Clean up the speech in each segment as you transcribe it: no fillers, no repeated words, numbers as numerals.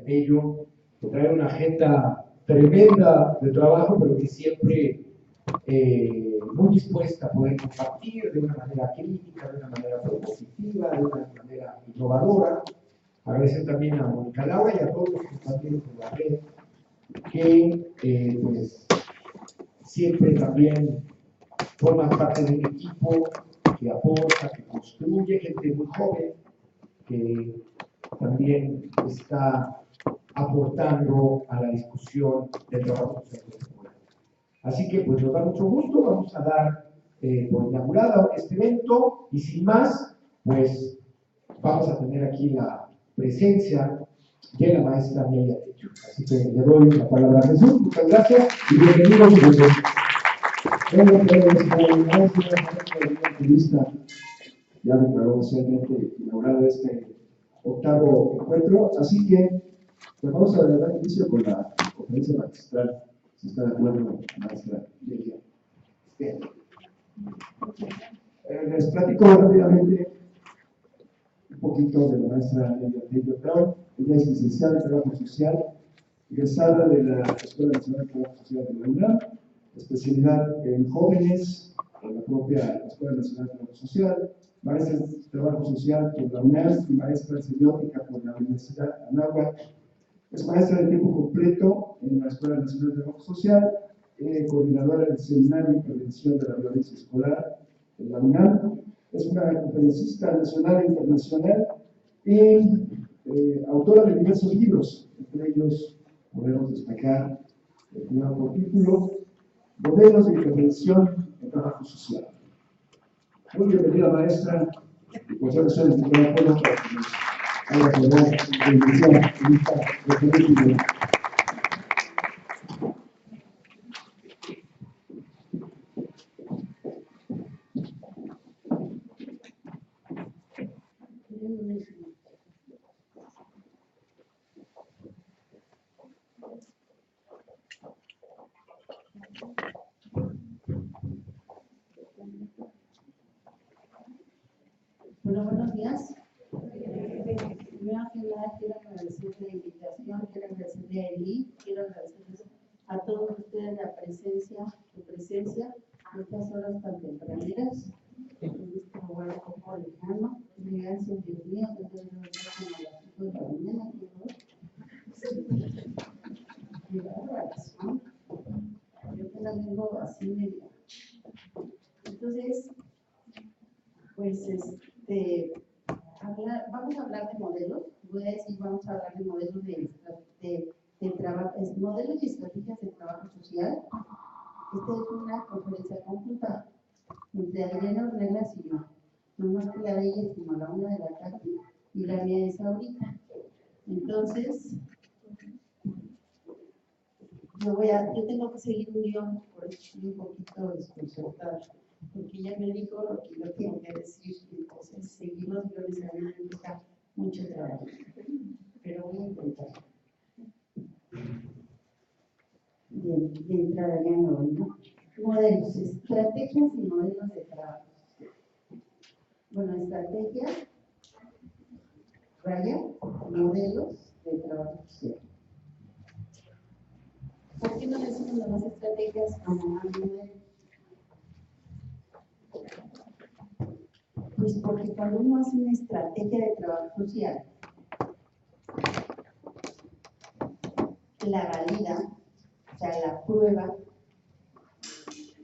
Bello, que trae una agenda tremenda de trabajo, pero que siempre muy dispuesta a poder compartir de una manera crítica, de una manera propositiva, de una manera innovadora. Agradecer también a Mónica Laura y a todos los compañeros de la red que pues, siempre también forman parte de un equipo que aporta, que construye, gente muy joven que también está aportando a la discusión del trabajo social contemporáneo. Así que pues nos da mucho gusto, vamos a dar por inaugurado este evento y sin más, pues vamos a tener aquí la presencia de la maestra Amelia Tello. Así que le doy la palabra a Jesús, muchas gracias y bienvenidos a todos. Bueno, pues, una entrevista ya declaró oficialmente inaugurado este octavo encuentro, así que pues vamos a dar inicio con la conferencia magistral, si está de acuerdo, maestra Lilia. Bien. Les platico rápidamente un poquito de la maestra Lilia Tello. Ella es licenciada en Trabajo Social, egresada de la Escuela Nacional de Trabajo Social de la UNAM, especialidad en jóvenes, en la propia Escuela Nacional de Trabajo Social, maestra en Trabajo Social por la UNAM y maestra en Semiótica por la Universidad Anáhuac. Es maestra de tiempo completo en la Escuela Nacional de Trabajo Social, coordinadora del Seminario y Prevención de la Violencia Escolar en la UNAM. Es una conferencista nacional e internacional y autora de diversos libros, entre ellos podemos destacar el primer título, Modelos de Intervención en Trabajo Social. Muy bienvenida, maestra, y pues ya soy el micrófono para que nos haga poder iniciar en esta referencia. Bueno, buenos días. Primero que nada, quiero agradecer la invitación, quiero agradecerle a Eli, quiero agradecerles a todos ustedes la presencia, su presencia en estas horas tan tempraneras, en este lugar un poco lejano. Gracias, Dios mío, que ustedes no están a las 5 de la mañana, qué bárbaras, ¿no? Yo apenas vengo así medio. Entonces, pues vamos a hablar de modelos, voy a decir, vamos a hablar de modelos de trabajo, modelos y estrategias de trabajo social. Esta es una conferencia conjunta entre Adriana Ornelas y yo, no más que la de ella es como a la 1 de la tarde y la mía es ahorita. Entonces, yo tengo que seguir un guión, por eso estoy un poquito desconcertada, porque ella me dijo lo que yo tengo que decir, entonces seguir los guiones a mí me implica mucho trabajo, pero voy a intentar. Bien, de entrada ya no, ¿no? Modelos, estrategias y modelos de trabajo. Bueno, estrategias, modelos de trabajo social. ¿Por qué no decimos las estrategias como modelos? Pues porque cuando uno hace una estrategia de trabajo social, la valida, o sea, la prueba,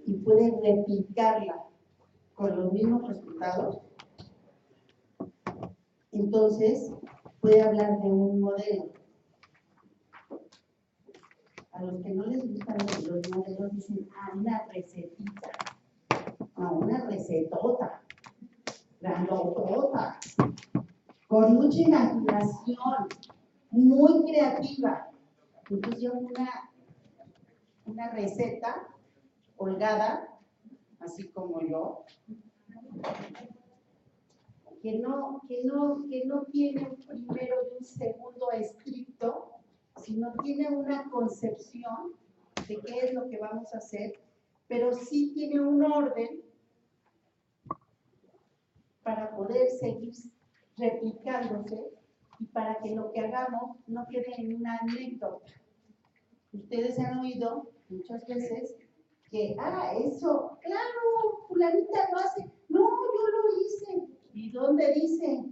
y puede replicarla con los mismos resultados, entonces puede hablar de un modelo. A los que no les gustan los modelos dicen, una recetita, no, una recetota, grandotota, con mucha imaginación, muy creativa. Entonces yo una receta holgada, así como yo, que no tiene un primero y un segundo estricto, sino tiene una concepción de qué es lo que vamos a hacer, pero sí tiene un orden para poder seguir replicándose y para que lo que hagamos no quede en una anécdota. Ustedes han oído muchas veces que, eso, claro, fulanita lo hace. No, yo lo hice. ¿Y dónde dice?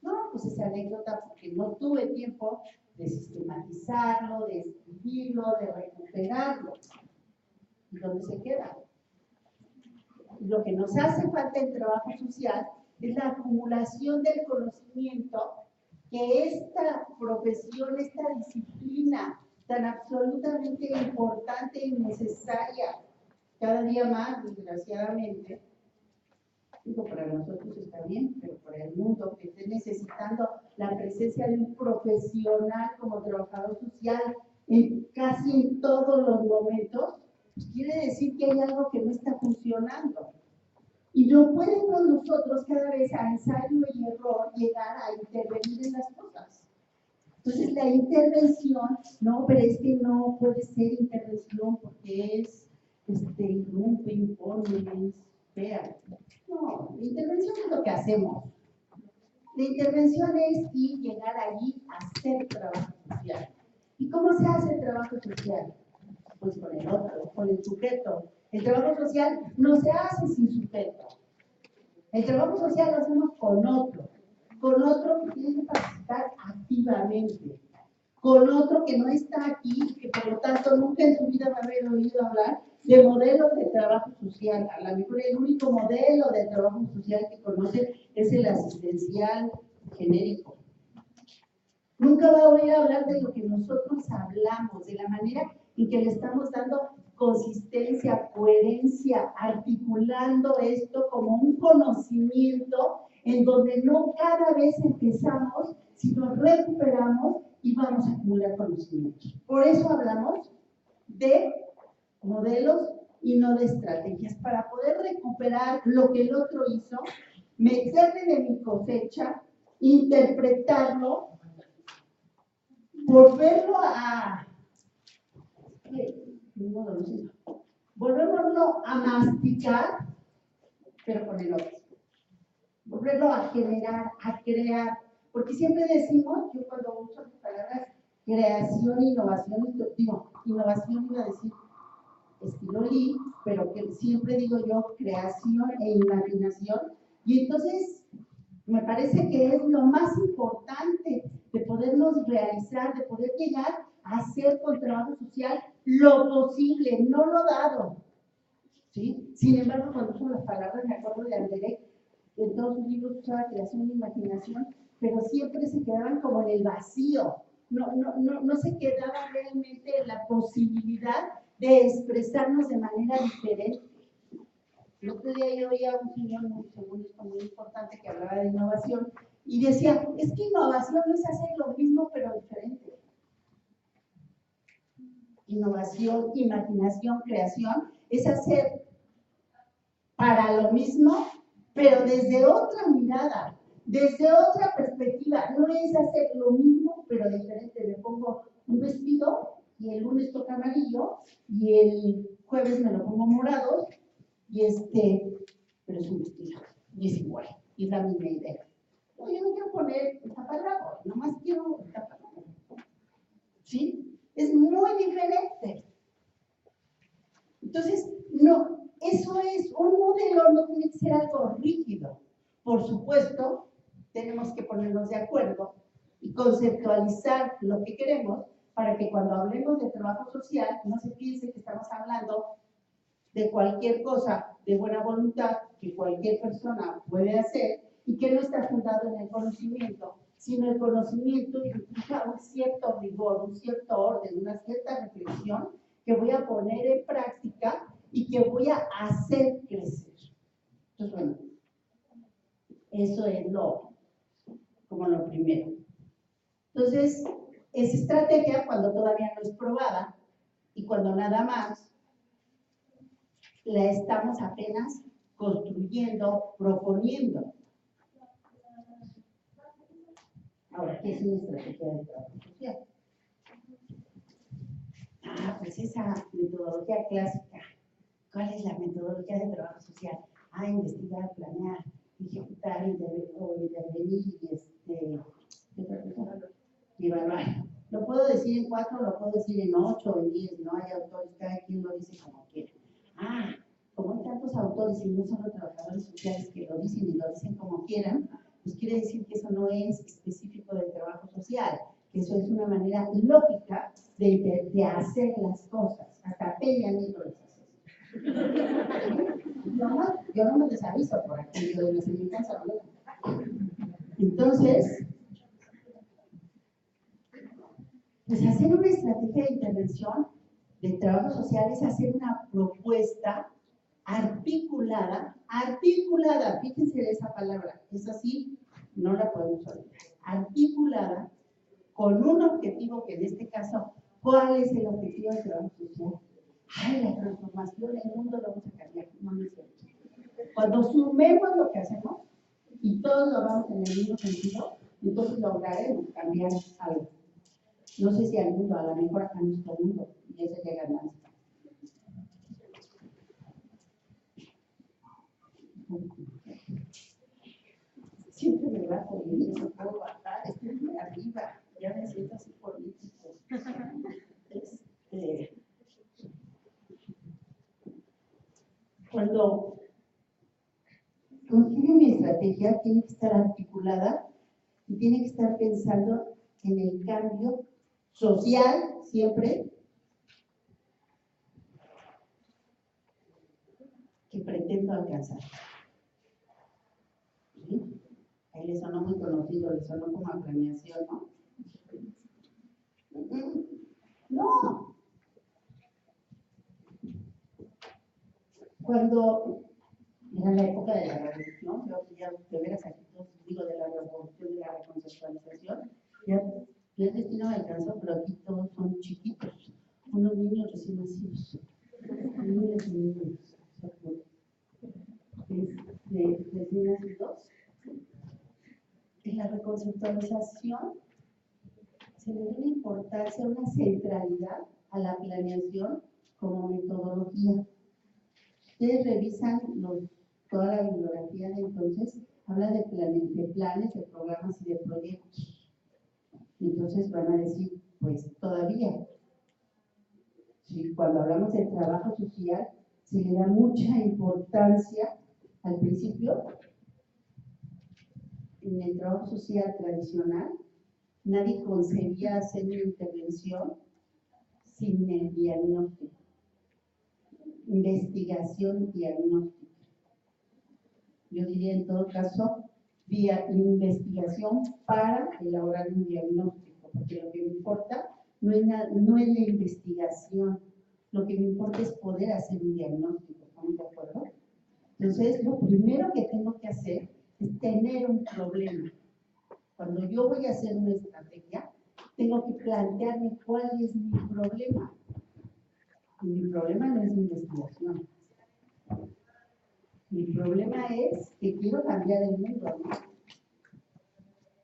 No, pues esa anécdota porque no tuve tiempo de sistematizarlo, de escribirlo, de recuperarlo. ¿Y dónde se queda? Lo que nos hace falta en trabajo social es la acumulación del conocimiento que esta profesión, esta disciplina tan absolutamente importante y necesaria, cada día más, desgraciadamente, digo, para nosotros está bien, pero para el mundo que esté necesitando la presencia de un profesional como trabajador social casi en todos los momentos, pues quiere decir que hay algo que no está funcionando. Y no podemos nosotros cada vez a ensayo y error llegar a intervenir en las cosas. Entonces la intervención, no, pero es que no puede ser intervención porque es, irrumpe, impone, espera. No, la intervención es lo que hacemos. La intervención es ir, llegar allí a hacer trabajo social. ¿Y cómo se hace el trabajo social? Pues con el otro, con el sujeto. El trabajo social no se hace sin sujeto. El trabajo social lo hacemos con otro que tiene que participar activamente, con otro que no está aquí, que por lo tanto nunca en su vida va a haber oído hablar de modelos de trabajo social. A lo mejor el único modelo de trabajo social que conoce es el asistencial genérico. Nunca va a oír hablar de lo que nosotros hablamos, de la manera en que le estamos dando consistencia, coherencia, articulando esto como un conocimiento en donde no cada vez empezamos, sino recuperamos y vamos a acumular conocimientos. Por eso hablamos de modelos y no de estrategias, para poder recuperar lo que el otro hizo, meterle de mi cosecha, interpretarlo, volverlo a masticar, pero con el otro. Volverlo a generar, a crear. Porque siempre decimos, yo cuando uso las palabras creación, innovación, innovación iba a decir estilo Lee, pero que siempre digo yo creación e imaginación. Y entonces me parece que es lo más importante de podernos realizar, de poder llegar a hacer con trabajo social lo posible, no lo dado. ¿Sí? Sin embargo, cuando uso las palabras, me acuerdo de Anderek, en todos sus libros usaba creación e imaginación, pero siempre se quedaban como en el vacío. No se quedaba realmente la posibilidad de expresarnos de manera diferente. El otro día yo oía a un señor muy importante que hablaba de innovación y decía, es que innovación no es hacer lo mismo pero diferente. Innovación, imaginación, creación es hacer para lo mismo pero desde otra mirada, desde otra perspectiva. No es hacer lo mismo pero diferente. Le pongo un vestido y el lunes toca amarillo y el jueves me lo pongo morado pero es un vestido y es igual, y es la misma idea. No, yo no quiero poner el taparrabo, nomás quiero el taparrabo. ¿Sí? Es muy diferente. Entonces, no, eso es, un modelo no tiene que ser algo rígido. Por supuesto, tenemos que ponernos de acuerdo y conceptualizar lo que queremos para que cuando hablemos de trabajo social no se piense que estamos hablando de cualquier cosa de buena voluntad que cualquier persona puede hacer y que no está fundado en el conocimiento, sino el conocimiento implica un cierto rigor, un cierto orden, una cierta reflexión que voy a poner en práctica y que voy a hacer crecer. Entonces, bueno, eso es como lo primero. Entonces, es estrategia cuando todavía no es probada y cuando nada más la estamos apenas construyendo, proponiendo. Ahora, ¿qué es una estrategia de trabajo social? Pues esa metodología clásica. ¿Cuál es la metodología de trabajo social? Investigar, planear, ejecutar, intervenir, ¿Qué otra cosa? Y evaluar. Lo puedo decir en 4, lo puedo decir en 8 o en 10, no hay autores, cada quien lo dice como quiera. Como hay tantos autores y no solo trabajadores sociales que lo dicen y lo dicen como quieran, pues quiere decir que eso no es específico del trabajo social, que eso es una manera lógica de hacer las cosas. Hasta Peña Nieto las hace. Yo no me desaviso por aquello de las militantes. Entonces, pues hacer una estrategia de intervención de trabajo social es hacer una propuesta articulada, fíjense de esa palabra, es así, no la podemos olvidar, articulada con un objetivo que en este caso, ¿cuál es el objetivo del trabajo social? La transformación del mundo lo vamos a cambiar, no es cierto. Cuando sumemos lo que hacemos y todos lo vamos en el mismo sentido, entonces lograremos cambiar algo. No sé si al mundo, a lo mejor a nuestro mundo, y eso ya ganancia. Siempre me bajo y no puedo bajar, estoy muy arriba, ya me siento así político. Cuando construyo mi estrategia, tiene que estar articulada y tiene que estar pensando en el cambio social, siempre, que pretendo alcanzar. ¿Sí? Ahí le sonó muy conocido, le sonó como a planeación, ¿no? No. Cuando era la época de la revolución, yo ya de veras aquí todos digo de la revolución, de la reconceptualización, ya el destino me alcanzó, pero aquí todos son chiquitos, unos niños recién nacidos, niños y niños, recién nacidos. En la reconceptualización se le da una importancia, una centralidad a la planeación como metodología. Ustedes revisan toda la bibliografía de entonces, habla de planes, de programas y de proyectos. Entonces van a decir, pues todavía, ¿sí? Cuando hablamos de trabajo social, se le da mucha importancia al principio. En el trabajo social tradicional, nadie concebía hacer una intervención sin el diagnóstico. Investigación diagnóstica. Yo diría en todo caso, investigación para elaborar un diagnóstico, porque lo que me importa no es la investigación, lo que me importa es poder hacer un diagnóstico, ¿estamos de acuerdo? Entonces, lo primero que tengo que hacer es tener un problema. Cuando yo voy a hacer una estrategia, tengo que plantearme cuál es mi problema. Y mi problema no es investigación. Mi problema es que quiero cambiar el mundo, ¿no?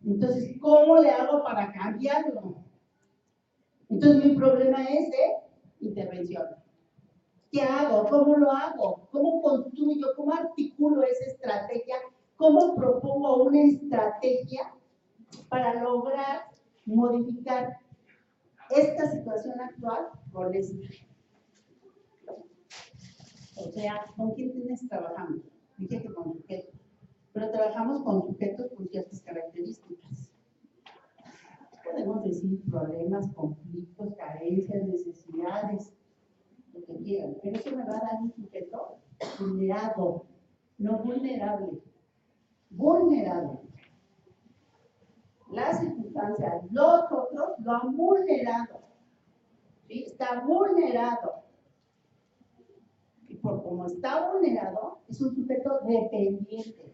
Entonces, ¿cómo le hago para cambiarlo? Entonces, mi problema es de intervención. ¿Qué hago? ¿Cómo lo hago? ¿Cómo construyo? ¿Cómo articulo esa estrategia? ¿Cómo propongo una estrategia para lograr modificar esta situación actual con esta? O sea, ¿con quién tienes trabajando? Dije que con sujetos, pero trabajamos con sujetos con ciertas características. Podemos decir problemas, conflictos, carencias, necesidades, lo que quieran, pero eso me va a dar un sujeto vulnerado, no vulnerable, vulnerable. Las circunstancias, los otros lo han vulnerado, ¿sí? Está vulnerado. Y por como está vulnerado, es un sujeto dependiente.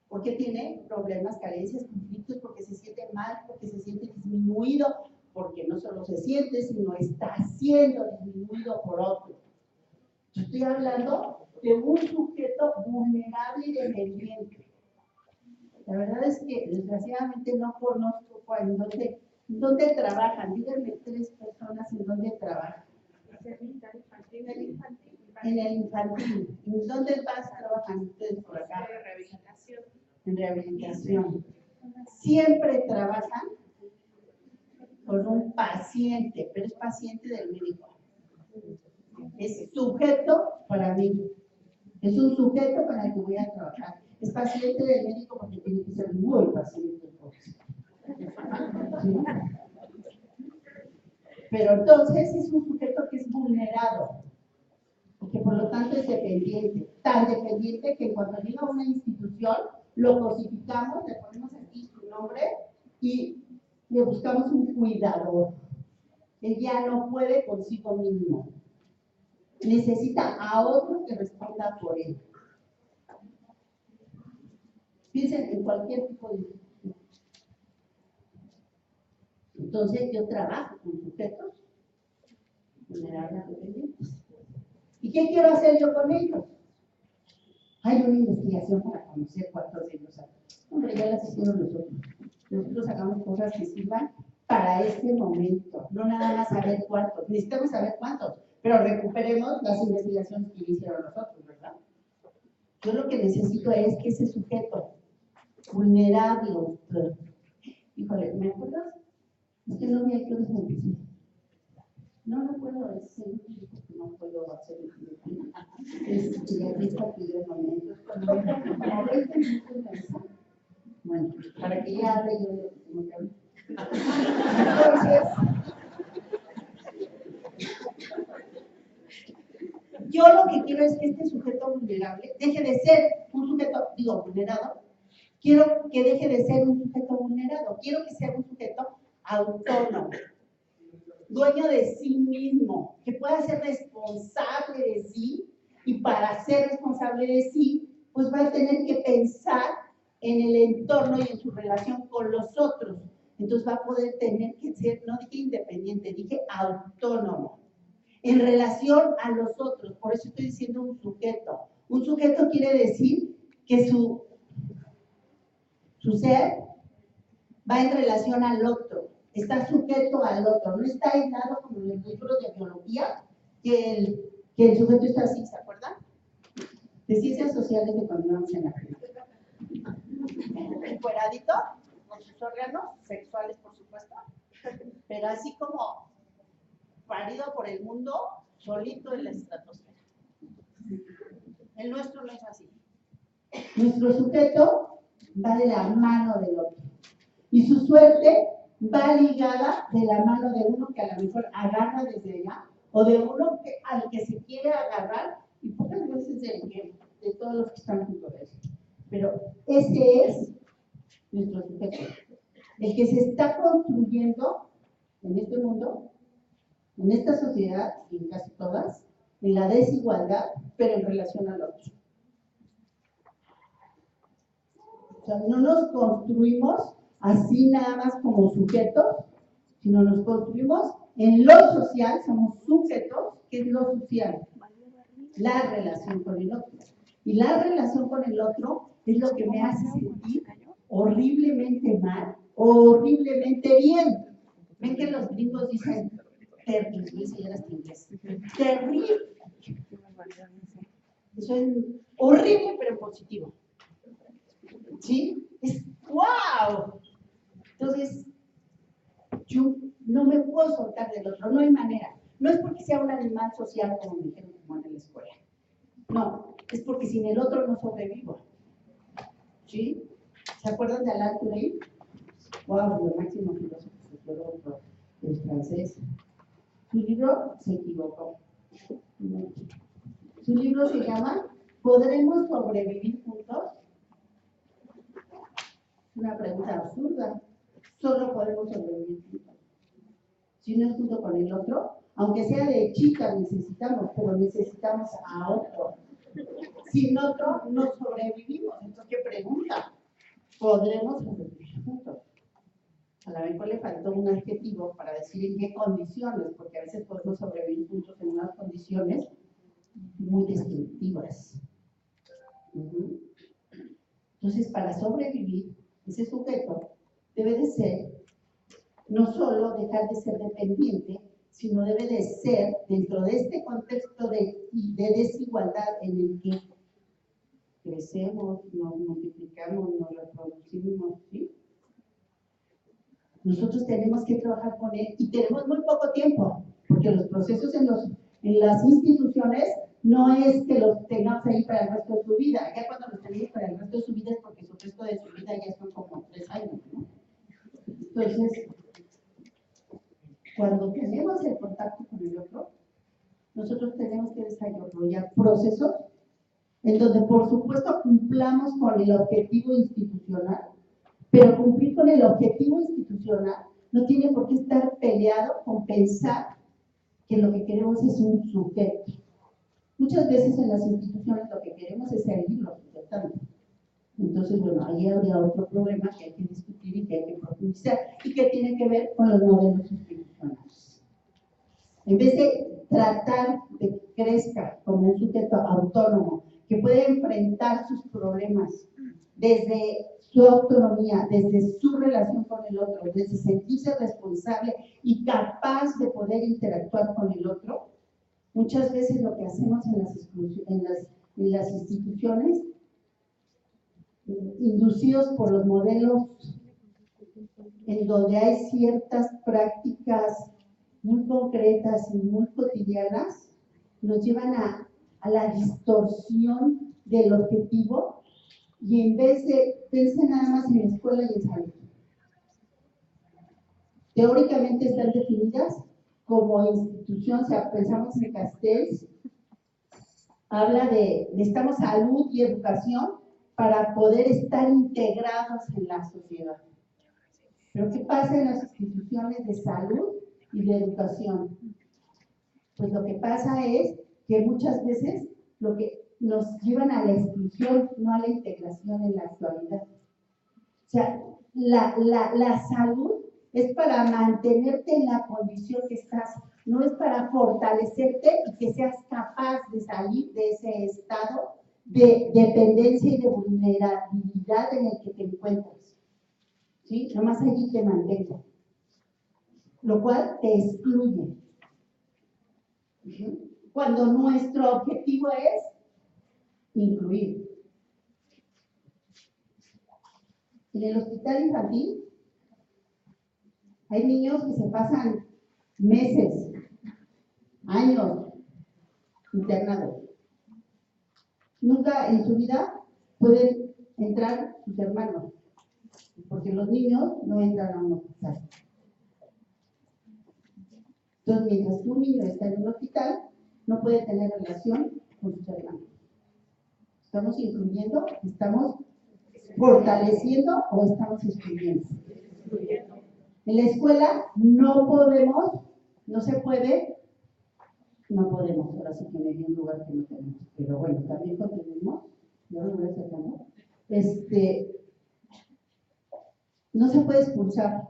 Porque tiene problemas, carencias, conflictos, porque se siente mal, porque se siente disminuido, porque no solo se siente, sino está siendo disminuido por otro. Yo estoy hablando de un sujeto vulnerable y dependiente. La verdad es que desgraciadamente no conozco en dónde trabajan. Díganme 3 personas en dónde trabajan. En el infantil. ¿En dónde más trabajan ustedes por acá? En rehabilitación. siempre trabajan con un paciente, pero es paciente del médico. Es sujeto para mí. Es un sujeto con el que voy a trabajar. Es paciente del médico porque tiene que ser muy paciente. ¿Sí? Pero entonces es un sujeto que es vulnerado y que por lo tanto es dependiente. Tan dependiente que cuando llega a una institución lo cosificamos, le ponemos aquí su nombre y le buscamos un cuidador. Él ya no puede consigo mismo. Necesita a otro que responda por él. Piensen en cualquier tipo de institución. Entonces yo trabajo con sujetos vulnerables dependientes. ¿Y qué quiero hacer yo con ellos? Hay una investigación para conocer cuántos de ellos hay. Hombre, ya las hicieron nosotros. Nosotros hagamos cosas que sirvan para este momento, no nada más saber cuántos. Necesitamos saber cuántos, pero recuperemos las investigaciones que hicieron nosotros, ¿verdad? Yo lo que necesito es que ese sujeto vulnerable, híjole, ¿me acuerdas? Es que no vi aquí donde empecé. No puedo decir, no puedo hacer y aquí está aquí el momento. Como 20 minutos pensando. Bueno, para que ya hable yo de lo que tengo que hablar. Entonces, yo lo que quiero es que este sujeto vulnerable deje de ser un sujeto, vulnerado. Quiero que deje de ser un sujeto vulnerado. Quiero que sea un sujeto autónomo, dueño de sí mismo, que pueda ser responsable de sí, y para ser responsable de sí, pues va a tener que pensar en el entorno y en su relación con los otros. Entonces va a poder tener que ser, no dije independiente, dije autónomo, en relación a los otros. Por eso estoy diciendo un sujeto. Un sujeto quiere decir que su ser va en relación al otro. Está sujeto al otro, no está aislado como en el libro de biología, que el sujeto está así, ¿se acuerdan? De ciencias sociales de cuando íbamos en la clínica. Encueradito, con sus órganos sexuales, por supuesto, pero así como parido por el mundo, solito en la estratosfera. El nuestro no es así. Nuestro sujeto va de la mano del otro. Y su suerte va ligada de la mano de uno que a lo mejor agarra desde allá, o de uno al que se quiere agarrar, y pocas veces de todos los que están junto a él. Pero ese es nuestro sujeto, el que se está construyendo en este mundo, en esta sociedad, y en casi todas, en la desigualdad, pero en relación al otro. O sea, no nos construimos así nada más como sujetos, sino nos construimos en lo social, somos sujetos, que es lo social, la relación con el otro. Y la relación con el otro es lo que me hace sentir horriblemente mal, horriblemente bien. Ven que los gringos dicen terrible, si eras inglés, terrible. Eso es horrible, pero positivo. ¿Sí? Es ¡wow! Entonces, yo no me puedo soltar del otro, no hay manera. No es porque sea un animal social, como me dijeron como en la escuela. No, es porque sin el otro no sobrevivo. ¿Sí? ¿Se acuerdan de Alain Touré? ¡Wow! El máximo filósofo sociólogo francés. Su libro se equivocó. Su libro se llama ¿Podremos sobrevivir juntos? Una pregunta absurda. Solo podemos sobrevivir juntos. Si uno es junto con el otro, aunque sea de chica necesitamos, pero necesitamos a otro. Sin otro no sobrevivimos. Entonces, ¿qué pregunta? ¿Podremos sobrevivir juntos? A lo mejor le faltó un adjetivo para decir en qué condiciones, porque a veces podemos sobrevivir juntos en unas condiciones muy destructivas. Entonces, para sobrevivir, ese sujeto debe de ser, no solo dejar de ser dependiente, sino debe de ser, dentro de este contexto de desigualdad en el que crecemos, nos multiplicamos, nos reproducimos, ¿sí? Nosotros tenemos que trabajar con él y tenemos muy poco tiempo, porque los procesos en las instituciones no es que los tengamos ahí para el resto de su vida. Ya cuando los tenemos para el resto de su vida es porque su resto de su vida ya son como 3 años, ¿no? Entonces, cuando tenemos el contacto con el otro, nosotros tenemos que desarrollar procesos en donde, por supuesto, cumplamos con el objetivo institucional, pero cumplir con el objetivo institucional no tiene por qué estar peleado con pensar que lo que queremos es un sujeto. Muchas veces en las instituciones lo que queremos es seguirlo sujetando. Entonces, bueno, ahí habría otro problema que hay que discutir y que hay que profundizar y que tiene que ver con los modelos institucionales. En vez de tratar de que crezca como un sujeto autónomo, que puede enfrentar sus problemas desde su autonomía, desde su relación con el otro, desde sentirse responsable y capaz de poder interactuar con el otro, muchas veces lo que hacemos en las instituciones, inducidos por los modelos en donde hay ciertas prácticas muy concretas y muy cotidianas, nos llevan a la distorsión del objetivo y en vez de pensar nada más en la escuela y en salud. Teóricamente están definidas como institución, o sea, pensamos en Castells, habla de necesitamos salud y educación para poder estar integrados en la sociedad. Pero ¿qué pasa en las instituciones de salud y de educación? Pues lo que pasa es que muchas veces lo que nos llevan a la exclusión, no a la integración en la actualidad. O sea, la salud es para mantenerte en la condición que estás, no es para fortalecerte y que seas capaz de salir de ese estado de dependencia y de vulnerabilidad en el que te encuentras. ¿Sí? Nomás allí te mantengo. Lo cual te excluye. ¿Sí? Cuando nuestro objetivo es incluir. En el hospital infantil hay niños que se pasan meses, años internados. Nunca en su vida pueden entrar sus hermanos, porque los niños no entran a un hospital. Entonces, mientras que un niño está en un hospital, no puede tener relación con sus hermanos. ¿Estamos incluyendo? ¿Estamos fortaleciendo o estamos excluyendo? En la escuela no podemos, no se puede, no podemos, ahora sí que me dio un lugar que no tenemos, pero bueno, también continuemos, no lo voy a sacar, ¿no? No se puede expulsar,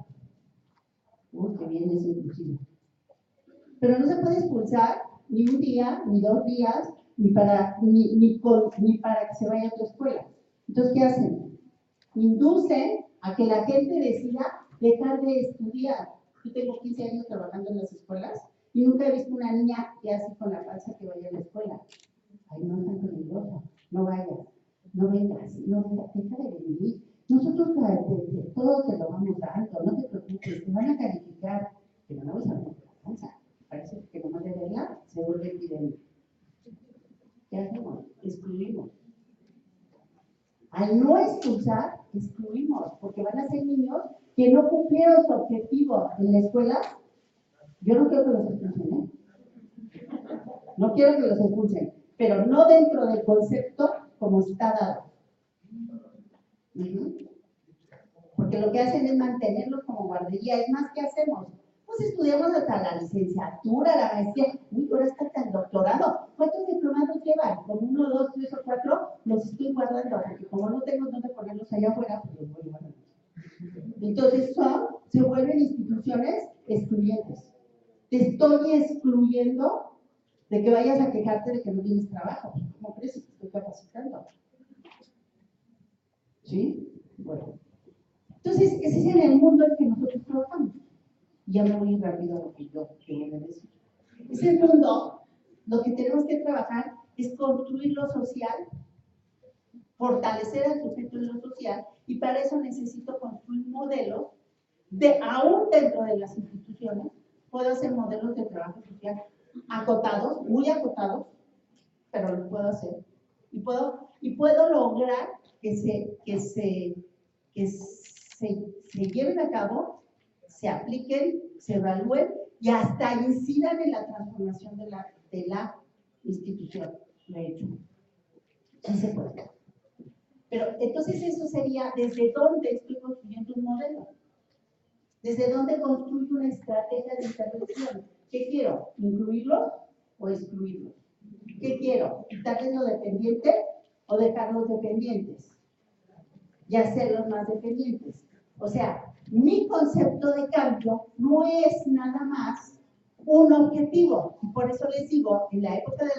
que bien es inclusivo, pero no se puede expulsar ni un día, ni 2 días, ni para que se vaya a otra escuela. Entonces, ¿qué hacen? Inducen a que la gente decida dejar de estudiar. Yo tengo 15 años trabajando en las escuelas y nunca he visto una niña que hace con la panza que vaya a la escuela. Ay, no es tan peligrosa, no vayas, no vengas, deja de venir. Nosotros todo te lo vamos dando, no te preocupes, te van a calificar, pero no vas a ver la panza. Parece que nomás de verla se vuelve epidemia. ¿Qué hacemos? Excluimos. Al no expulsar, excluimos, porque van a ser niños que no cumplieron su objetivo en la escuela. Yo no quiero que los expulsen, ¿eh? No quiero que los expulsen, pero no dentro del concepto como está dado. Porque lo que hacen es mantenerlos como guardería. Es más, ¿qué hacemos? Pues estudiamos hasta la licenciatura, la maestría, ahora está el doctorado. ¿Cuántos diplomados llevan? Como 1, 2, 3 o 4, los estoy guardando, porque como no tengo dónde ponerlos allá afuera, pues los voy guardando. Entonces se vuelven instituciones excluyentes. Te estoy excluyendo de que vayas a quejarte de que no tienes trabajo. ¿Cómo crees que te estoy capacitando? ¿Sí? Bueno. Entonces, ese es en el mundo en que nosotros trabajamos. Ya me voy rápido a lo que yo quiero decir. Ese mundo, lo que tenemos que trabajar es construir lo social, fortalecer al sujeto en lo social, y para eso necesito construir modelos aún dentro de las instituciones, puedo hacer modelos de trabajo social acotados, muy acotados, pero lo puedo hacer. Y puedo lograr que se lleven a cabo, se apliquen, se evalúen y hasta incidan en la transformación de la institución. Lo he hecho. Sí se puede. Pero entonces eso sería desde dónde estoy construyendo un modelo. ¿Desde dónde construyo una estrategia de intervención? ¿Qué quiero? ¿Incluirlos o excluirlos? ¿Qué quiero? ¿Quitarles lo dependiente o dejarlos dependientes? Y hacerlos más dependientes. O sea, mi concepto de cambio no es nada más un objetivo. Y por eso les digo, en la época de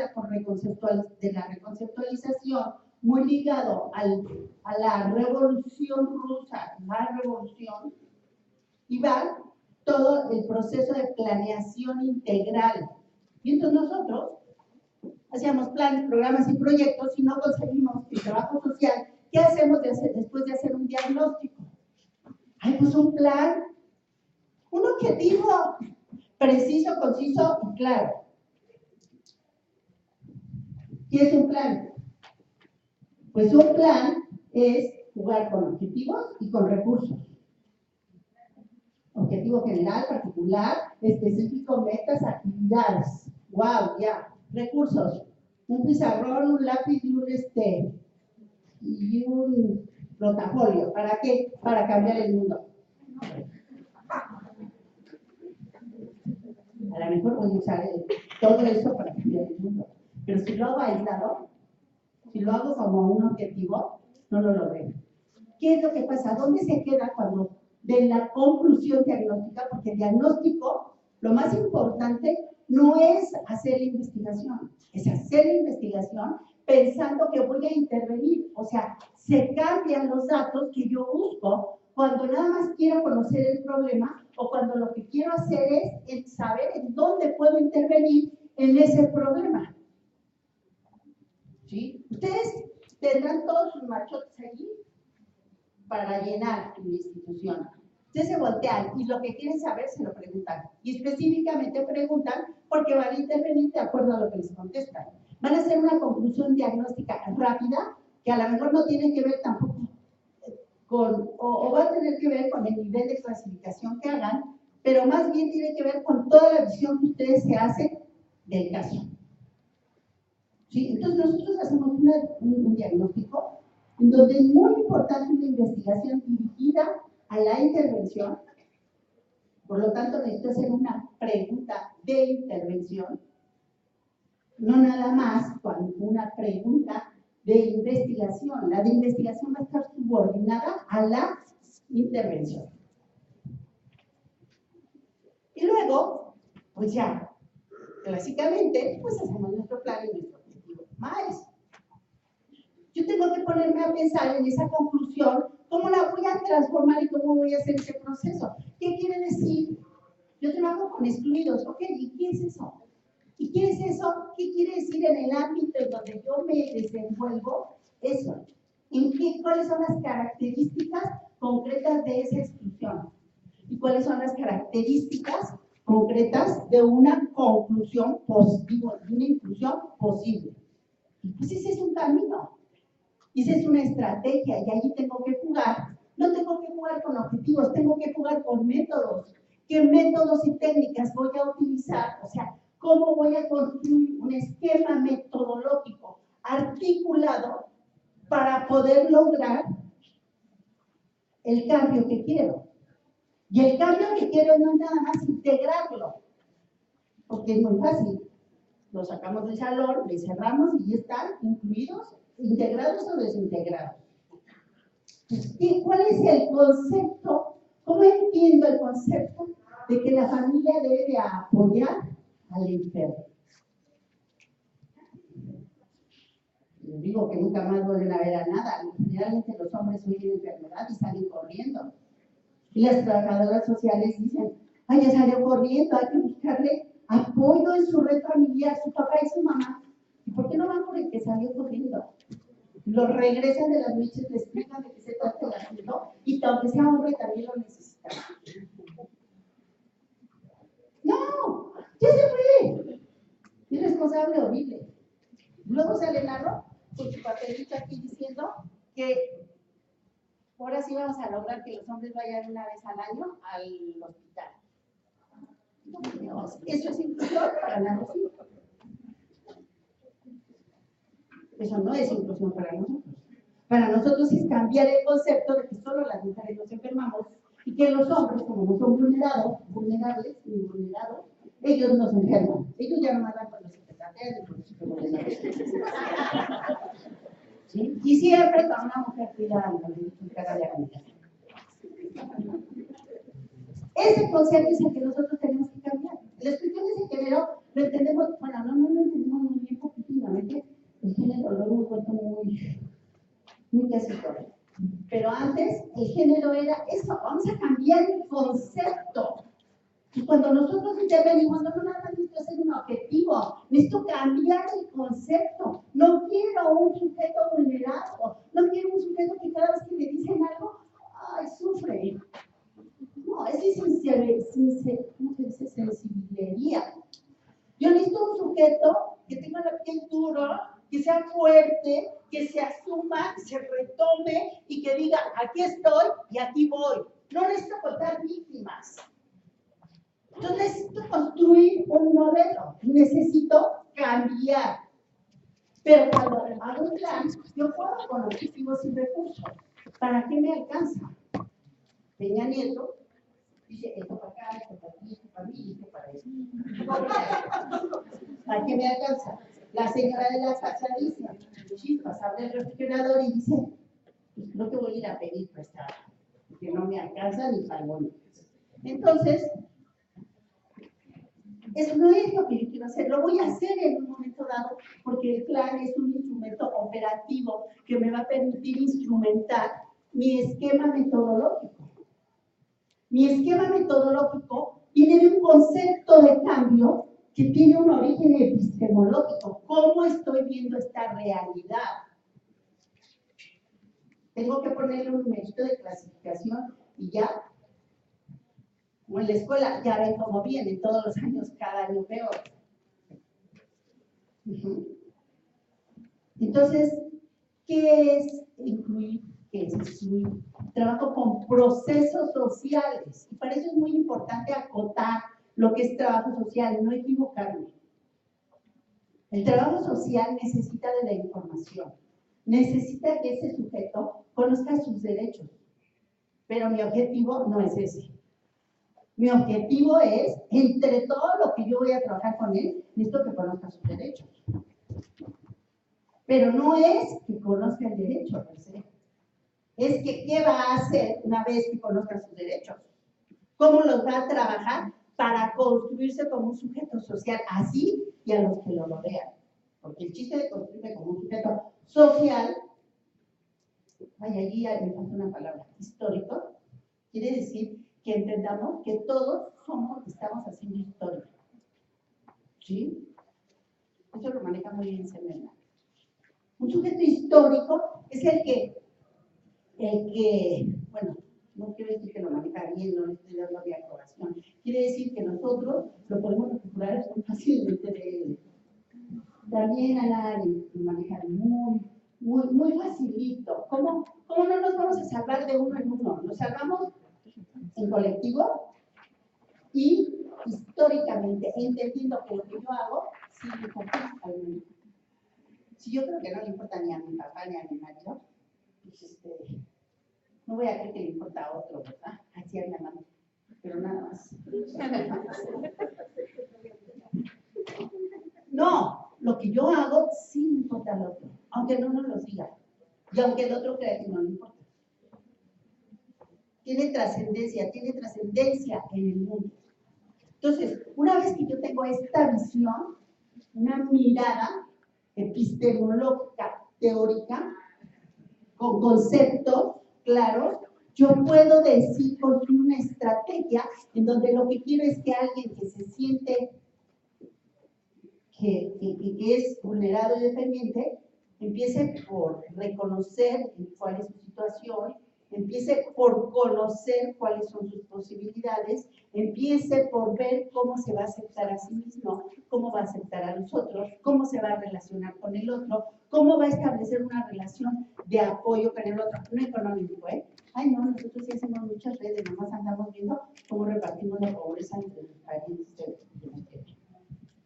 la reconceptualización, muy ligado a la revolución rusa, la revolución, iba todo el proceso de planeación integral. Y entonces nosotros hacíamos planes, programas y proyectos y no conseguimos el trabajo social. ¿Qué hacemos después de hacer un diagnóstico? Ay, pues un plan, un objetivo preciso, conciso y claro. ¿Qué es un plan? Pues un plan es jugar con objetivos y con recursos. Objetivo general, particular, específico, metas, actividades. ¡Wow! Ya. Recursos. Un pizarrón, un lápiz y un rotafolio. ¿Para qué? Para cambiar el mundo. A lo mejor voy a usar todo eso para cambiar el mundo. Pero si lo hago aislado, si lo hago como un objetivo, no lo logré. ¿Qué es lo que pasa? ¿Dónde se queda cuando de la conclusión diagnóstica? Porque el diagnóstico, lo más importante no es hacer la investigación, es hacer la investigación pensando que voy a intervenir. O sea, se cambian los datos que yo busco cuando nada más quiero conocer el problema o cuando lo que quiero hacer es saber en dónde puedo intervenir en ese problema. ¿Sí? Ustedes tendrán todos sus machotes allí para llenar la institución. Ustedes se voltean y lo que quieren saber se lo preguntan. Y específicamente preguntan porque van a intervenir de acuerdo a lo que les contestan. Van a hacer una conclusión diagnóstica rápida que a lo mejor no tiene que ver tampoco con, o va a tener que ver con el nivel de clasificación que hagan, pero más bien tiene que ver con toda la visión que ustedes se hacen del caso. ¿Sí? Entonces nosotros hacemos un diagnóstico en donde es muy importante una investigación dirigida a la intervención. Por lo tanto, necesito hacer una pregunta de intervención, no nada más con una pregunta de investigación. La de investigación va a estar subordinada a la intervención. Y luego, pues ya, clásicamente, pues hacemos nuestro plan y nuestro objetivo. Más. Yo tengo que ponerme a pensar en esa conclusión, cómo la voy a transformar y cómo voy a hacer ese proceso. ¿Qué quiere decir? Yo trabajo con excluidos, ¿ok? ¿Y qué es eso? ¿Y qué es eso? ¿Qué quiere decir en el ámbito en donde yo me desenvuelvo? Eso. ¿Cuáles son las características concretas de esa exclusión? ¿Y cuáles son las características concretas de una conclusión positiva, de una inclusión posible? Pues ese es un camino. Y esa es una estrategia y allí tengo que jugar. No tengo que jugar con objetivos, tengo que jugar con métodos. ¿Qué métodos y técnicas voy a utilizar? O sea, ¿cómo voy a construir un esquema metodológico articulado para poder lograr el cambio que quiero? Y el cambio que quiero no es nada más integrarlo, porque es muy fácil. Lo sacamos del salón, le cerramos y ya están incluidos, integrados o desintegrados. ¿Cuál es el concepto? ¿Cómo entiendo el concepto de que la familia debe de apoyar al enfermo? Les digo que nunca más vuelven a ver a nada. Generalmente los hombres oyen enfermedad y salen corriendo. Y las trabajadoras sociales dicen, ay, ya salió corriendo, hay que buscarle apoyo en su red familiar, su papá y su mamá. ¿Y por qué no van por el que salió corriendo? Los regresan de las noches, les explican de qué se trata el asunto y que aunque sea hombre también lo necesita. No, ya se fue. Irresponsable, horrible. Luego sale Narro con su papelito aquí diciendo que ahora sí vamos a lograr que los hombres vayan una vez al año al hospital. Dios, eso es inclusión para Narro, sí. Eso no es inclusión para nosotros. Para nosotros es cambiar el concepto de que solo las mujeres nos enfermamos y que los hombres, como no son vulnerables ni vulnerados, ellos nos enferman. Ellos ya no mandan con los secretarios y con los supermodelados. ¿Sí? Y siempre con una mujer cuidada en casa de amigas. Ese concepto es el que nosotros tenemos que cambiar. Las cuestiones de género lo entendemos, bueno, no lo entendemos muy bien porque últimamente el género lo hemos vuelto muy casual. Pero antes el género era eso, vamos a cambiar el concepto. Y cuando nosotros intervenimos, no nada más necesito hacer un objetivo, necesito cambiar el concepto. No quiero un sujeto vulnerado, no quiero un sujeto que cada vez que le dicen algo, ay, sufre. No, es sensibilería. Yo necesito un sujeto que tenga la piel dura, que sea fuerte, que se asuma, que se retome y que diga, aquí estoy y aquí voy. No necesito contar víctimas. Entonces necesito construir un modelo, necesito cambiar. Pero cuando hago un plan, yo puedo con objetivos y recursos. ¿Para qué me alcanza? Peña Nieto dice, esto para acá, esto para aquí, esto para mí, esto para eso. ¿Para qué me alcanza? La señora de la casa dice, chispas, abre el refrigerador y dice, pues creo que voy a ir a pedir prestado, porque no me alcanza ni para el. Entonces, eso no es lo que yo quiero hacer, lo voy a hacer en un momento dado, porque el plan es un instrumento operativo que me va a permitir instrumentar mi esquema metodológico. Mi esquema metodológico tiene un concepto de cambio que tiene un origen epistemológico. ¿Cómo estoy viendo esta realidad? Tengo que ponerle un numerito de clasificación y ya. Como en la escuela, ya ven cómo viene, todos los años, cada año peor. Entonces, ¿qué es incluir? ¿Qué es excluir? Trabajo con procesos sociales. Y para eso es muy importante acotar lo que es trabajo social, no equivocarme. El trabajo social necesita de la información. Necesita que ese sujeto conozca sus derechos. Pero mi objetivo no es ese. Mi objetivo es, entre todo lo que yo voy a trabajar con él, necesito que conozca sus derechos. Pero no es que conozca el derecho, per se. Es que, ¿qué va a hacer una vez que conozca sus derechos? ¿Cómo los va a trabajar para construirse como un sujeto social así y a los que lo rodean? Porque el chiste de construirme como un sujeto social, allí me falta una palabra, histórico, quiere decir que entendamos que todos estamos haciendo historia. ¿Sí? Eso lo maneja muy bien Semena. Un sujeto histórico es el que, bueno, no quiero decir que lo maneja bien, no le estoy dando de aprobación. Quiere decir que nosotros lo podemos recuperar fácilmente de él. También Ana lo maneja muy facilito. ¿Cómo no nos vamos a salvar de uno en uno? Nos salvamos en colectivo y históricamente, entendiendo que lo que yo hago sí le importa al mundo. Si yo creo que no le importa ni a mi papá ni a mi marido, pues no voy a creer que le importa a otro, ¿verdad? Así a mi mamá, pero nada más. No, lo que yo hago sí le importa al otro, aunque no nos lo diga, y aunque el otro crea que no le importa. Tiene trascendencia en el mundo. Entonces, una vez que yo tengo esta visión, una mirada epistemológica, teórica, con conceptos claros, yo puedo decir, construir una estrategia en donde lo que quiero es que alguien que se siente que es vulnerado y dependiente, empiece por reconocer cuál es su situación empiece por conocer cuáles son sus posibilidades, empiece por ver cómo se va a aceptar a sí mismo, cómo va a aceptar a los otros, cómo se va a relacionar con el otro, cómo va a establecer una relación de apoyo con el otro, no económico, ¿eh? Ay, no, nosotros sí hacemos muchas redes, nomás andamos viendo cómo repartimos la pobreza entre los parientes.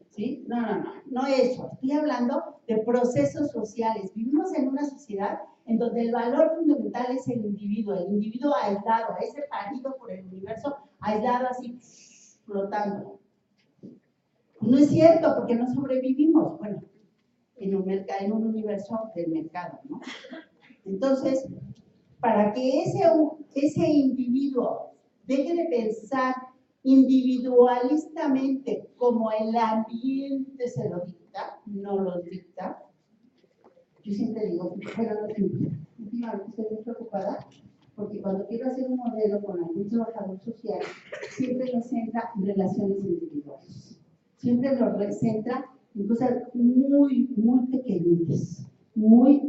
¿Sí? No eso. Estoy hablando de procesos sociales. Vivimos en una sociedad en donde el valor fundamental es el individuo aislado, ese parido por el universo, aislado así, flotando. No es cierto, porque no sobrevivimos, bueno, en un universo del mercado, ¿no? Entonces, para que ese individuo deje de pensar individualistamente como el ambiente se lo dicta, no lo dicta. Yo siempre digo, bueno, últimamente estoy muy preocupada porque cuando quiero hacer un modelo con algún trabajador social, siempre lo centra en relaciones individuales. Siempre lo centra en cosas muy, muy pequeñitas,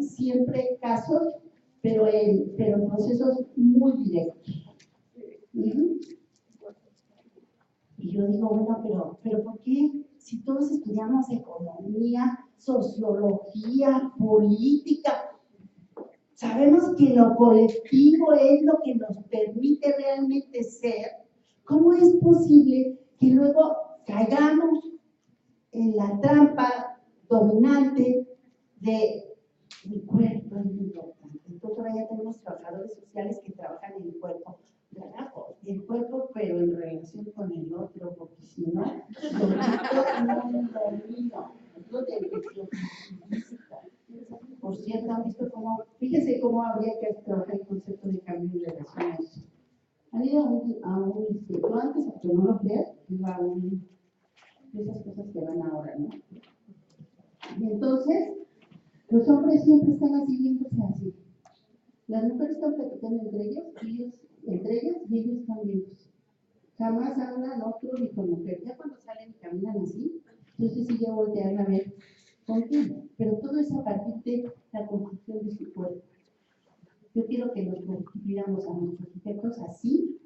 siempre casos, pero en procesos muy directos. Y yo digo, bueno, pero ¿por qué? Si todos estudiamos economía, sociología, política, sabemos que lo colectivo es lo que nos permite realmente ser, ¿cómo es posible que luego caigamos en la trampa dominante de mi cuerpo es muy importante? Entonces ahora ya tenemos trabajadores sociales que trabajan en el cuerpo. El cuerpo, pero en relación con el otro, porque si no, lo domino. Por cierto, ¿han visto cómo? Fíjense cómo habría que trabajar el concepto de cambio en relación a eso. Han ido a un instituto antes, aunque no lo crean, iba a de esas cosas que van ahora, ¿no? Y entonces, los hombres siempre están así viéndose así. Las mujeres están platicando entre ellas y ellos están viéndose. Jamás hablan otro ni con mujer. Ya cuando salen y caminan así, entonces sí ya voltean a ver contigo. Pero todo es a partir de la construcción de su cuerpo. Yo quiero que nos constituyamos a nuestros sujetos así,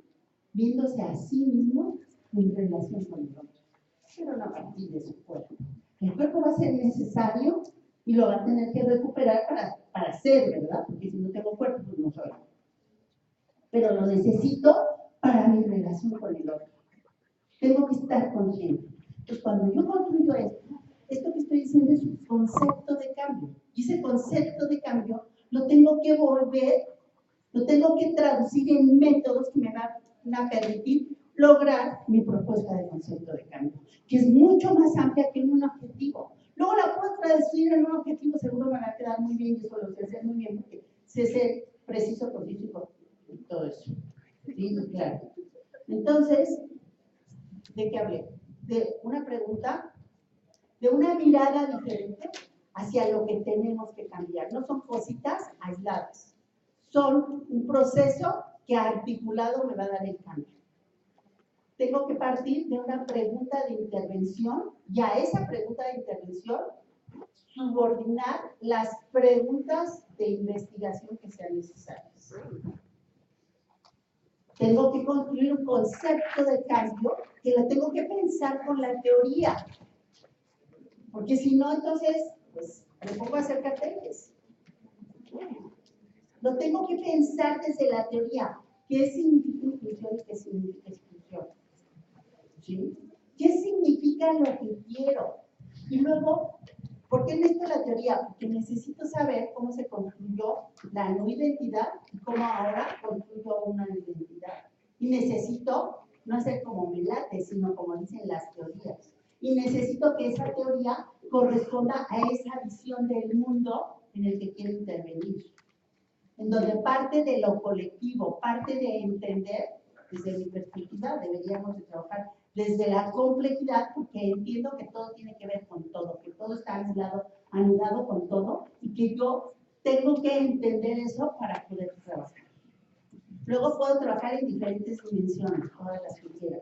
viéndose a sí mismos en relación con el otro. Pero no a partir de su cuerpo. El cuerpo va a ser necesario y lo va a tener que recuperar para ser, ¿verdad? Porque si no tengo cuerpo, pues no soy. Pero lo necesito para mi relación con el otro. Tengo que estar consciente. Entonces, cuando yo construyo esto que estoy diciendo es un concepto de cambio. Y ese concepto de cambio lo tengo que lo tengo que traducir en métodos que me van a permitir lograr mi propuesta de concepto de cambio, que es mucho más amplia que un objetivo. Luego la puedo traducir en un objetivo, seguro me va a quedar muy bien, y eso lo sé hacer muy bien, porque sé ser preciso, conciso y todo eso. ¿Sí? Claro. Entonces, ¿de qué hablé? De una pregunta, de una mirada diferente hacia lo que tenemos que cambiar. No son cositas aisladas, son un proceso que articulado me va a dar el cambio. Tengo que partir de una pregunta de intervención y a esa pregunta de intervención subordinar las preguntas de investigación que sean necesarias. Tengo que construir un concepto de cambio que lo tengo que pensar con la teoría. Porque si no, entonces, pues, me pongo a hacer carteles. Lo tengo que pensar desde la teoría. ¿Qué significa inclusión y qué significa exclusión? ¿Sí? ¿Qué significa lo que quiero? Y luego, ¿por qué necesito la teoría? Porque necesito saber cómo se construyó la no identidad y cómo ahora construyo una identidad. Y necesito no hacer como me late, sino como dicen las teorías. Y necesito que esa teoría corresponda a esa visión del mundo en el que quiero intervenir. En donde parte de lo colectivo, parte de entender, desde mi perspectiva, deberíamos de trabajar desde la complejidad, porque entiendo que todo tiene que ver con todo, que todo está anudado con todo, y que yo tengo que entender eso para poder trabajar. Luego puedo trabajar en diferentes dimensiones, todas las que quiera,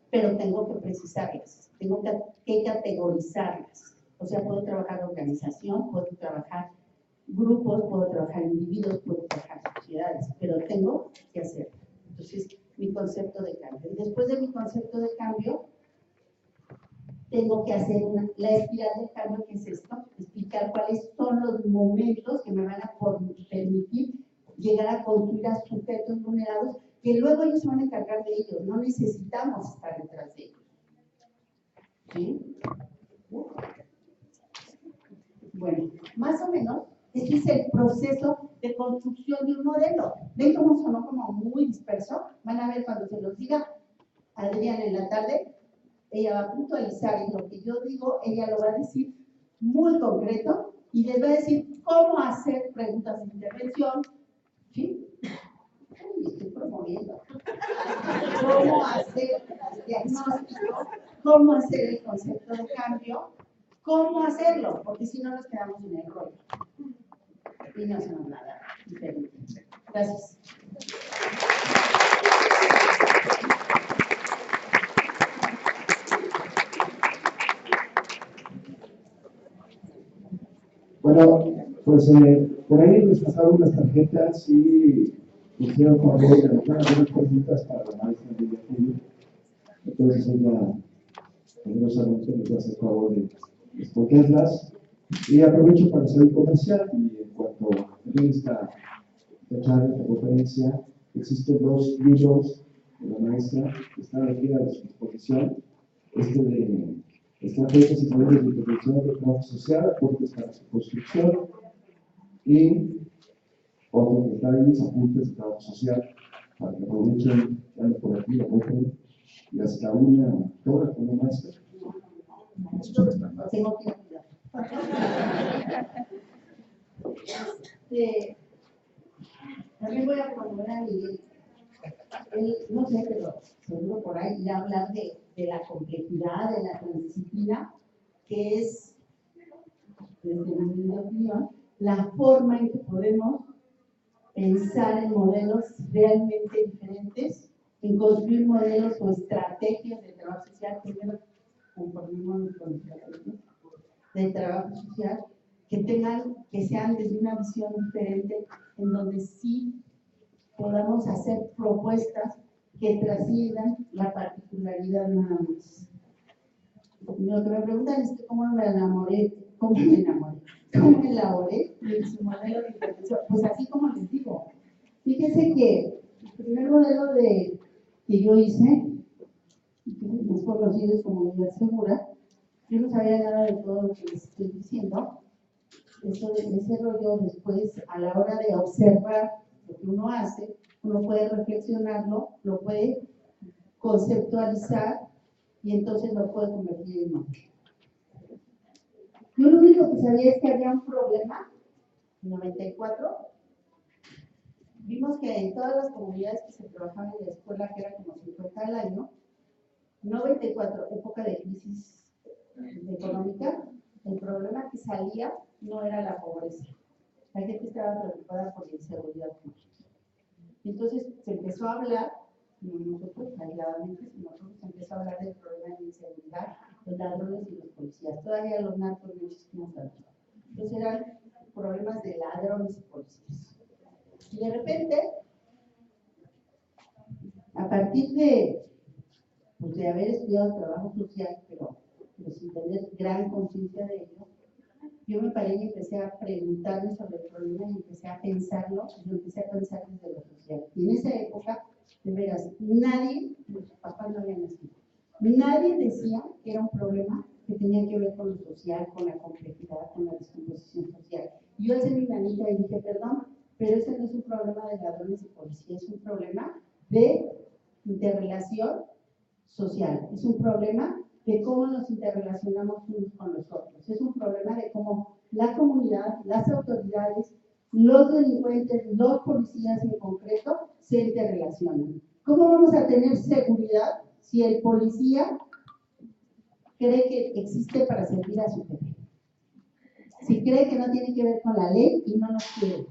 pero tengo que precisarlas, tengo que categorizarlas. O sea, puedo trabajar organización, puedo trabajar grupos, puedo trabajar individuos, puedo trabajar sociedades, pero tengo que hacerlo. Entonces, mi concepto de cambio. Y después de mi concepto de cambio, tengo que hacer la espiral de cambio, que es esto, explicar cuáles son los momentos que me van a permitir llegar a construir a sujetos vulnerados, que luego ellos se van a encargar de ellos, no necesitamos estar detrás de ellos. ¿Sí? Bueno, más o menos, este es el proceso de construcción de un modelo. ¿Ven cómo sonó como muy disperso? Van a ver cuando se los diga Adriana en la tarde, ella va a puntualizar y lo que yo digo, ella lo va a decir muy concreto y les va a decir cómo hacer preguntas de intervención, ¿sí? Uy, estoy promoviendo. Cómo hacer el diagnóstico, cómo hacer el concepto de cambio, cómo hacerlo, porque si no nos quedamos en el rollo y no hacemos nada diferente. Gracias. Bueno, pues por ahí les pasaron unas tarjetas y hicieron favor de anotar algunas preguntas para la maestra de Julio. Entonces ella generosamente les va a hacer favor de escogerlas. Y aprovecho para hacer un comercial y en cuanto termine esta charla, esta conferencia, existen 2 libros de la maestra que están aquí a su disposición. Este de Estrategias y Modelos de Intervención del Trabajo Social, aportes para su construcción, y otro que está ahí, apuntes de trabajo social, para que aprovechen, vean por aquí, apunten, y hasta una autora como maestra. Tengo que también voy a promover a Miguel. Él, no sé, pero seguro por ahí irá a hablar de la complejidad, de la transdisciplina, que es, desde mi opinión, la forma en que podemos pensar en modelos realmente diferentes, en construir modelos o estrategias de trabajo social, primero conformémonos con estrategias de trabajo social, que sean desde una visión diferente, en donde sí podamos hacer propuestas que trasciendan la particularidad nada más. Lo que me preguntan es que cómo me elaboré en su modelo de intervención. Pues así como les digo, fíjense que el primer modelo que yo hice, más conocido como Unidad Segura, yo no sabía nada de todo lo que les estoy diciendo. Ese rollo después, a la hora de observar lo que uno hace, uno puede reflexionarlo, lo puede conceptualizar y entonces lo puede convertir en otro. Yo lo único que sabía es que había un problema. En 94 vimos que en todas las comunidades que se trabajaban en la escuela, que era como 50 al año, 94, época de crisis económica, el problema que salía no era la pobreza. La gente estaba preocupada por la inseguridad pública. Entonces se empezó a hablar, no nosotros aisladamente, sino nosotros se empezó a hablar del problema de inseguridad, los ladrones y los policías. Todavía los narcos no existían tanto. Entonces eran problemas de ladrones y policías. Y de repente, a partir de haber estudiado trabajo social, pero sin tener gran conciencia de ello, yo me paré y empecé a preguntarme sobre el problema y empecé a pensarlo, y lo empecé a pensar desde lo social. Y en esa época, de veras, nadie, los papás no habían nacido, nadie decía que era un problema que tenía que ver con lo social, con la complejidad, con la descomposición social. Y yo alcé mi manita y dije, perdón, pero ese no es un problema de ladrones y policías, es un problema de interrelación social, es un problema de cómo nos interrelacionamos unos con los otros, es un problema de cómo la comunidad, las autoridades, los delincuentes, los policías en concreto se interrelacionan. ¿Cómo vamos a tener seguridad si el policía cree que existe para servir a su jefe? Si cree que no tiene que ver con la ley y no nos quiere.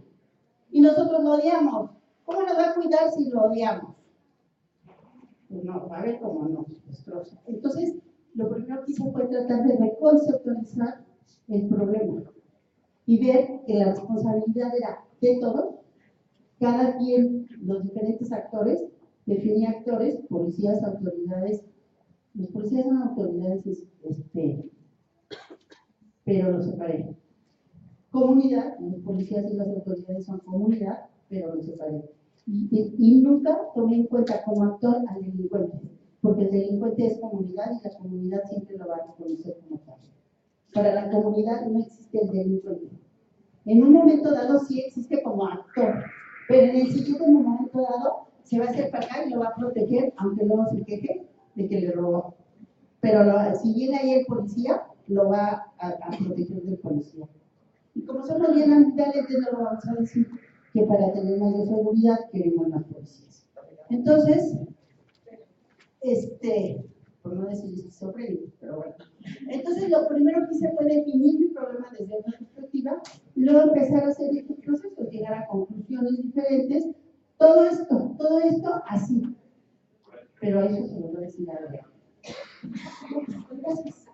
Y nosotros lo odiamos. ¿Cómo nos va a cuidar si lo odiamos? Pues no, va a ver cómo nos destroza. Entonces, lo primero que hice fue tratar de reconceptualizar el problema y ver que la responsabilidad era de todos, cada quien, los diferentes actores, definía actores, policías, autoridades. Los policías son autoridades, pero los separé. Comunidad, los policías y las autoridades son comunidad, pero los separé. Y nunca tomé en cuenta como actor al delincuente, porque el delincuente es comunidad y la comunidad siempre lo va a reconocer como tal. Para la comunidad no existe el delincuente. En un momento dado sí existe como actor, pero en el siguiente momento dado se va a hacer para acá y lo va a proteger, aunque luego se queje de que le robó. Pero si viene ahí el policía, lo va a proteger del policía. Y como somos bien ambivalentes, no lo vamos a decir que para tener mayor seguridad queremos más policías. Entonces, por no decir esquizofrénico, pero bueno. Entonces, lo primero que hice fue definir mi problema desde otra perspectiva, y luego empezar a hacer estos procesos, llegar a conclusiones diferentes. Todo esto así. Pero a eso se lo voy a decir a ver. Gracias.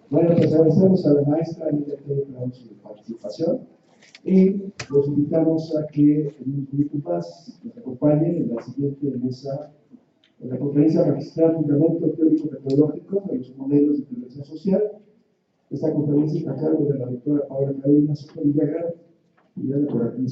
Bueno, pues agradecemos a la maestra Lidia por su participación y los invitamos a que en un minuto más nos acompañen en la siguiente mesa, en la conferencia magistral Fundamento Teórico Metodológico de los Modelos de Intervención Social. Esta conferencia está a cargo de la doctora Paola Carolina Soto Villagrán y ya por aquí.